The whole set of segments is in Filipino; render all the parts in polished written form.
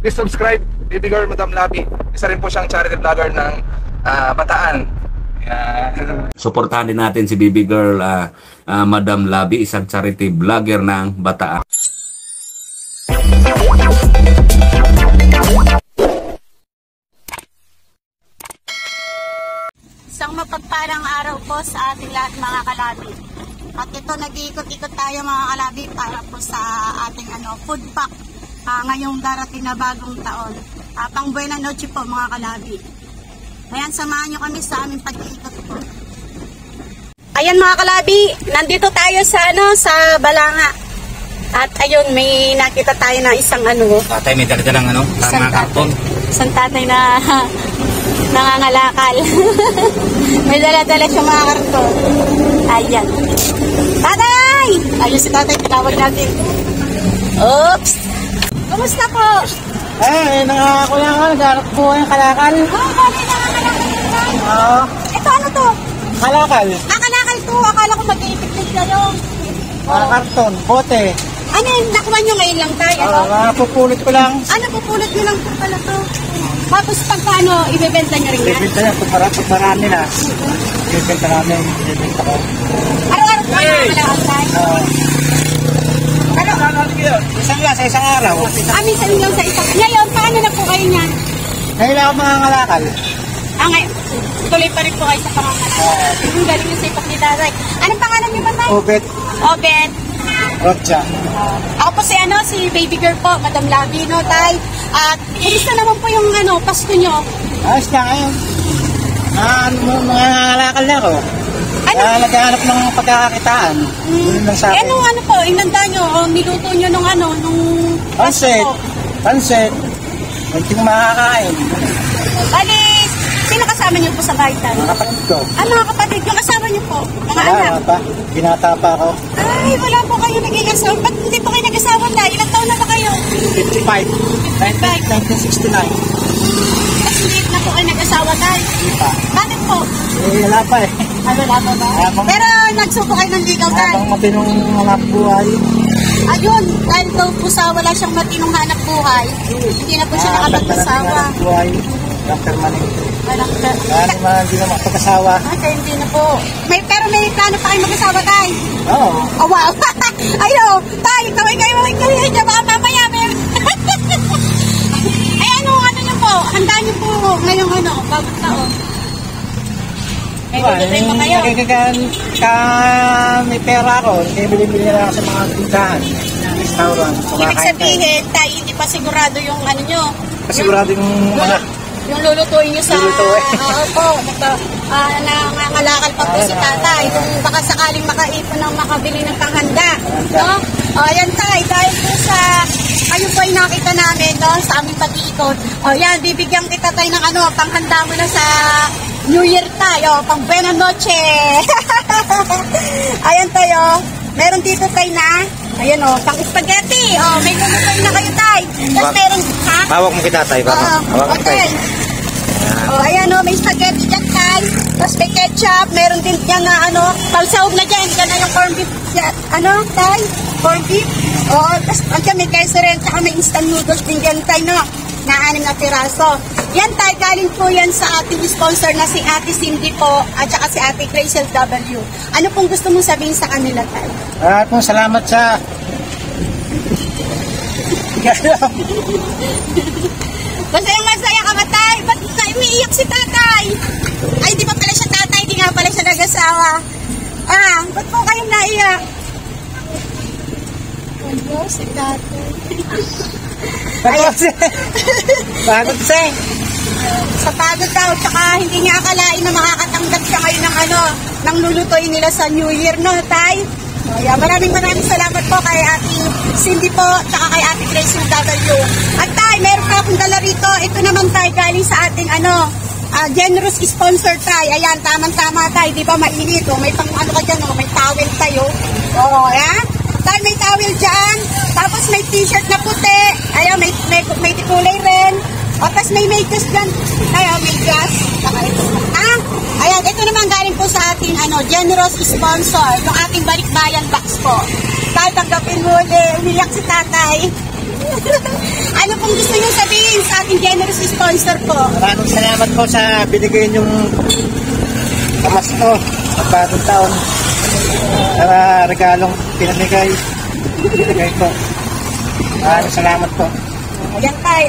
please subscribe, Baby Girl Madam Labi. Isa rin po siyang charity vlogger ng Bataan. Suportahan din natin si Baby Girl Madam Labi, isang charity vlogger ng Bataan. Isang mapagparang araw po sa ating lahat mga kalabi. At ito, nag-iikot-ikot tayo mga kalabi para po sa ating food pack ngayong darating na bagong taon. Pang buena noche po mga kalabi. Ayan, samahan nyo kami sa aming pag-iikot po. Ayan mga kalabi, nandito tayo sa sa Balanga. At ayun, may nakita tayo na isang Tatay, may dala-dalang mga karton. Isang tatay na nangangalakal. May dala-dala siyang mga karton. Ayan. Tatay! Ayun si tatay, tinawag natin. Oops! Kumusta po? Nangangakulakal, nagharap po yung kalakal. Bakit nangangalakal? Oo. Ito ano to? Kalakal. Kalakal to. Akala ko mag-iipit kayo. Mga karton, bote. Ano yung nakuha nyo ngayon lang tayo? Pupulot ko lang. Pupulot nyo lang po pala to. Tapos pagka ibebenta nyo rin yan? Ibibenta niya, pag marami na. Ibibenta namin, ibibenta ko. Araw-araw po nangangalakal tayo? Isang lang sa isang araw. Minsan lang sa isang. Ngayon, paano na po kayo niyan? Ngayon ako mga ngalakal. Ngayon, tuloy pa rin po kayo sa pangangalakal. Ang galing yung sipak ni tatay. Anong pangalan niyo ba tayo? Obet. Obet. Rocha. Ako po si Baby Girl po, Madam Labi, no, tay. At kumusta naman po yung Pasko nyo? Ayos na ngayon. Mga ngalakal na ako. Naghahanap ng pagkakakitaan. Yun lang sa akin. Ano po, inanda nyo, niluto nyo nung Pansit. Pansit. Hindi ko makakain. Bali, sino kasama nyo po sa bahay tayo? Mga kapatid ko. Mga kapatid, yung kasama nyo po? Mga Wala anak? pa. Binata pa ako. Ay, wala po kayo naging asawa. Ba't hindi po kayo nag-asawa na? Ilang taon na ba kayo? 55. 1969. Mas liit na po kayo nag-asawa tayo. Bakit po? Wala pa eh. Wala pa ba? Pero nagsuko kayo ng ligaw tayo. Habang matinong hanap buhay. Ayun, dahil daw po sa wala siyang matinong hanap buhay, hindi na po siya nakapag-asawa. Hanap buhay. Walang permanente. Walang Kaya naman hindi na makapag-asawa. kaya hindi na po. Pero may plano pa kayo mag-asawa tayo. Oo. Oh, wow. Ayun, tayo, kaway kayo. Baka mamaya may... Ay, ano niyo po? Handa niyo po ngayong bagong taon. May gulutay pa kayo. May pera ako. Kaya bili-bili na lang sa mga tindahan. Restaurant. Ibig sabihin, tayo hindi pa sigurado yung nyo. Sigurado yung Yung lulutuin nyo sa... Lulutuin. po. Nangangalakal pa po si tatay. Kung baka sakaling makaipon ng makabili ng panghanda. No? Ayan tayo. Dahil po sa... Kayo po ay nakita namin, no? Sa aming pag-iikot. Yan, bibigyan kita tayo ng panghanda mo na sa New Year tayo. Pang buena noche. Ayan tayo. Meron dito tayo na... Ayan pang spaghetti. May lulutuin na kayo tayo. Tapos meron... Ha? Hawak mo kita tayo. Okay. Ayan may spaghetti dyan tayo. Tapos may ketchup. Meron din dyan na palsahog na dyan. Dyan na yung corned beef. Tayo? Corned beef. Tapos may queso rin. Saka may instant noodles din dyan tayo, no? Na 6 na piraso. Yan tayo. Galing po yan sa ating sponsor na si Ate Cindy po. At saka si Ate Grace LW. Ano pong gusto mong sabihin sa kanila tayo? Salamat sa... Masaya ka ba tayo? Ba't umiiyak si tatay? Ay, di ba pala siya tatay? Di nga pala siya nag-asawa. Ba't po kayong naiyak? Ano, si tatay. Pagod siya. Sa pagod daw, tsaka hindi niya akalain na makakatanggap siya ngayon ng lulutuin nila sa New Year, no, tay? Maraming salamat po kay Ate Cindy po, tsaka kay Ate Grace W. At tay, meron pa akong dala rito. Ito naman tay, galing sa ating generous sponsor tay. Ayan, tama-tama tay, di ba mainit? May pang ka dyan, may towel tayo. Ayan. Tay, may towel dyan. Tapos may t-shirt na puti. Ayan, may kulay rin. Tapos may medyas dyan. Ayan, medyas. Ayan, ito naman galing po sa ating generous sponsor, yung ating balikbayan box po. Tay, tanggapin mo umiyak si tatay. Ano pong gusto niyo sabihin sa ating generous sponsor po? Maraming salamat po sa binigay niyong pamasko at bagong taon. Regalong pinamigay po. Maraming salamat po. Ayan tay,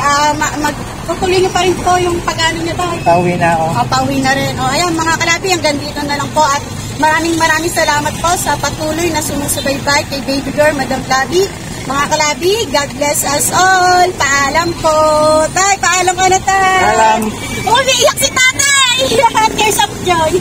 magtutuloy niyo pa rin po yung pag-ano niyo tay. Pauwi na ako. Pauwi na rin. Ayan mga kalabi, hanggang dito na lang po at maraming salamat po sa patuloy na sumusubaybay kay Baby Girl, Madam Labi. Mga kalabi, God bless us all. Paalam po. Tay, paalam ka na tay. Paalam. Umiiyak si tatay. Tears of joy.